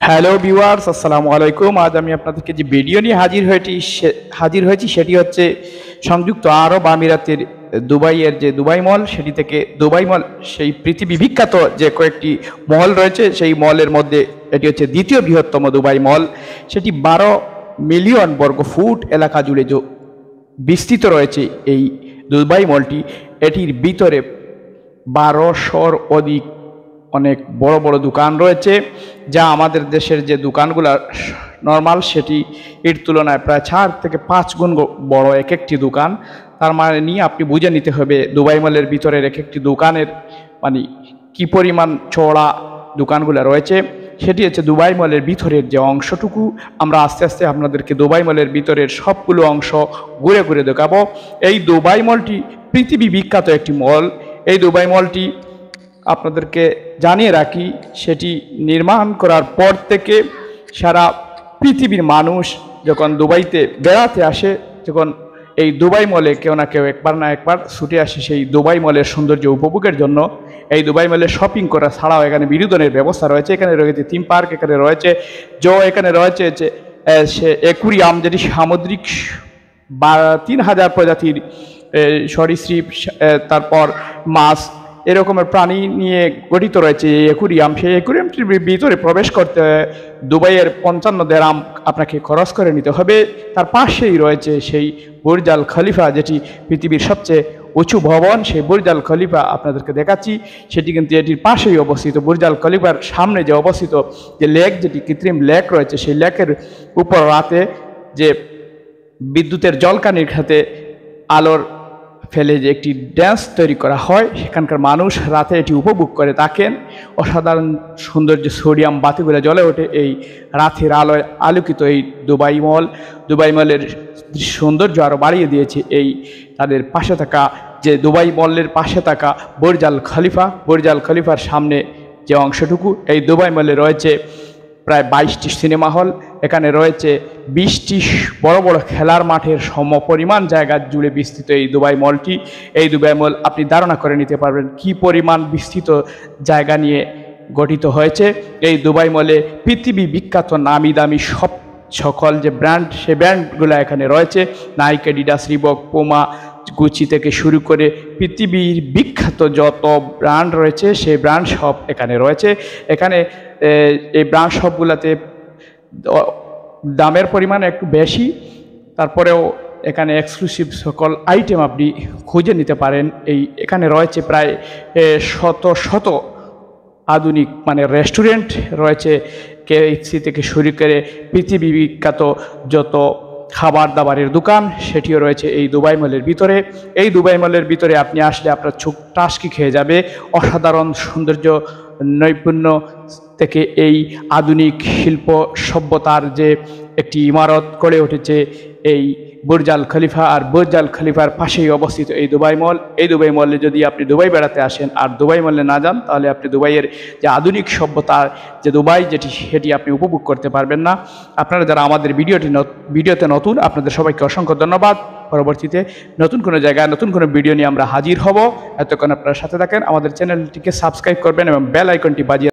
Hello viewers, আসসালামু আলাইকুম। আজ আমি আপনাদেরকে যে ভিডিও নিয়ে হাজির হয়েছি সেটি হচ্ছে সংযুক্ত আরব আমিরাতের দুবাইয়ের যে দুবাই মল, সেটি থেকে দুবাই মল সেই পৃথিবী বিখ্যাত যে কয়েকটি মল রয়েছে সেই মলের মধ্যে এটি হচ্ছে দ্বিতীয় বৃহত্তম দুবাই মল। সেটি 12 মিলিয়ন বর্গ ফুট এলাকা জুড়ে বিস্তৃত রয়েছে এই দুবাই মলটি। এটির ভিতরে 1200-র অধিক অনেক বড় বড় দোকান রয়েছে, যা আমাদের দেশের যে দোকানগুলো নর্মাল সেটি এর তুলনায় প্রায় 4 থেকে 5 গুণ বড় এক একটি দোকান। তার মানে নিয়ে আপনি বুঝে নিতে হবে দুবাই মলের ভিতরের এক একটি দোকানের মানে কি পরিমাণ চওড়া দোকানগুলো রয়েছে। সেটি হচ্ছে দুবাই মলের ভিতরের যে অংশটুকু। আমরা আস্তে আস্তে আপনাদেরকে দুবাই মলের ভিতরের সবগুলো অংশ ঘুরে ঘুরে দেখাবো। এই দুবাই মলটি পৃথিবী বিখ্যাত একটি মল। এই দুবাই মলটি আপনাদেরকে জানিয়ে রাখি, সেটি নির্মাণ করার পর থেকে সারা পৃথিবীর মানুষ যখন দুবাইতে বেড়াতে আসে, যখন এই দুবাই মলে কেউ না কেউ একবার না একবার ছুটে আসে সেই দুবাই মলের সৌন্দর্য উপভোগের জন্য। এই দুবাই মলে শপিং করা ছাড়াও এখানে বিনোদনের ব্যবস্থা রয়েছে। এখানে রয়েছে থিম পার্ক, এখানে রয়েছে এখানে রয়েছে যে অ্যাকুরিয়াম, যেটি সামুদ্রিক 3000 প্রজাতির সরীসৃপ, তারপর মাছ এরকমের প্রাণী নিয়ে গঠিত রয়েছে এই অ্যাকুরিয়াম। সেই অ্যাকুরিয়ামটির ভিতরে প্রবেশ করতে দুবাইয়ের 55 দিরহাম আপনাকে খরচ করে নিতে হবে। তার পাশেই রয়েছে সেই বুর্জ আল খলিফা, যেটি পৃথিবীর সবচেয়ে উঁচু ভবন। সেই বুর্জ আল খলিফা আপনাদেরকে দেখাচ্ছি, সেটি কিন্তু এটির পাশেই অবস্থিত। বুর্জ আল খলিফার সামনে যে অবস্থিত যে লেক, যেটি কৃত্রিম লেক রয়েছে, সেই লেকের উপর রাতে যে বিদ্যুতের জলকানির খাতে আলোর ফেলে যে একটি ড্যান্স তৈরি করা হয়, সেখানকার মানুষ রাতে এটি উপভোগ করে থাকেন। অসাধারণ সৌন্দর্য সোডিয়াম বাতিগুলো জ্বলে ওঠে এই রাতের আলোয় আলোকিত এই দুবাই মল। দুবাই মলের সৌন্দর্য আরও বাড়িয়ে দিয়েছে এই তাদের পাশে থাকা যে দুবাই মলের পাশে থাকা বুর্জ আল খলিফা। বুর্জ আল খলিফার সামনে যে অংশটুকু, এই দুবাই মলে রয়েছে প্রায় 22টি সিনেমা হল। এখানে রয়েছে 20টি বড় বড় খেলার মাঠের সমপরিমাণ জায়গা জুড়ে বিস্তৃত এই দুবাই মলটি। এই দুবাই মল আপনি ধারণা করে নিতে পারবেন কি পরিমাণ বিস্তৃত জায়গা নিয়ে গঠিত হয়েছে। এই দুবাই মলে পৃথিবী বিখ্যাত নামি দামি সকল যে ব্র্যান্ড, সে ব্র্যান্ডগুলো এখানে রয়েছে। Nike, Adidas, Reebok, Puma, Gucci থেকে শুরু করে পৃথিবীর বিখ্যাত যত ব্র্যান্ড রয়েছে সেই ব্র্যান্ড সব এখানে রয়েছে। এখানে এই ব্র্যান্ড সবগুলোতে দামের পরিমাণ একটু বেশি, তারপরেও এখানে এক্সক্লুসিভ সকল আইটেম আপনি খুঁজে নিতে পারেন। এখানে রয়েছে প্রায় শত আধুনিক মানে রেস্টুরেন্ট রয়েছে, কেএফসি থেকে শুরু করে পৃথিবী বিখ্যাত যত খাবার দাবারের দোকান সেটিও রয়েছে এই দুবাই মলের ভিতরে। এই দুবাই মলের ভিতরে আপনি আসলে আপনার চোখ টাসকি খেয়ে যাবে। অসাধারণ সৌন্দর্য নৈপুণ্য থেকে এই আধুনিক শিল্প সভ্যতার যে একটি ইমারত গড়ে উঠেছে এই বুর্জ আল খলিফা। আর বুর্জ আল খলিফার পাশেই অবস্থিত এই দুবাই মল। এই দুবাই মলে যদি আপনি দুবাই বেড়াতে আসেন আর দুবাই মলে না যান, তাহলে আপনি দুবাইয়ের যে আধুনিক সভ্যতার যে দুবাই সেটি আপনি উপভোগ করতে পারবেন না। আপনারা যারা আমাদের ভিডিওতে নতুন, আপনাদের সবাইকে অসংখ্য ধন্যবাদ। পরবর্তীতে নতুন কোনো জায়গায় নতুন কোনো ভিডিও নিয়ে আমরা হাজির হব। এতক্ষণ আপনারা সাথে থাকেন, আমাদের চ্যানেলটিকে সাবস্ক্রাইব করবেন এবং বেল আইকনটি বাজিয়ে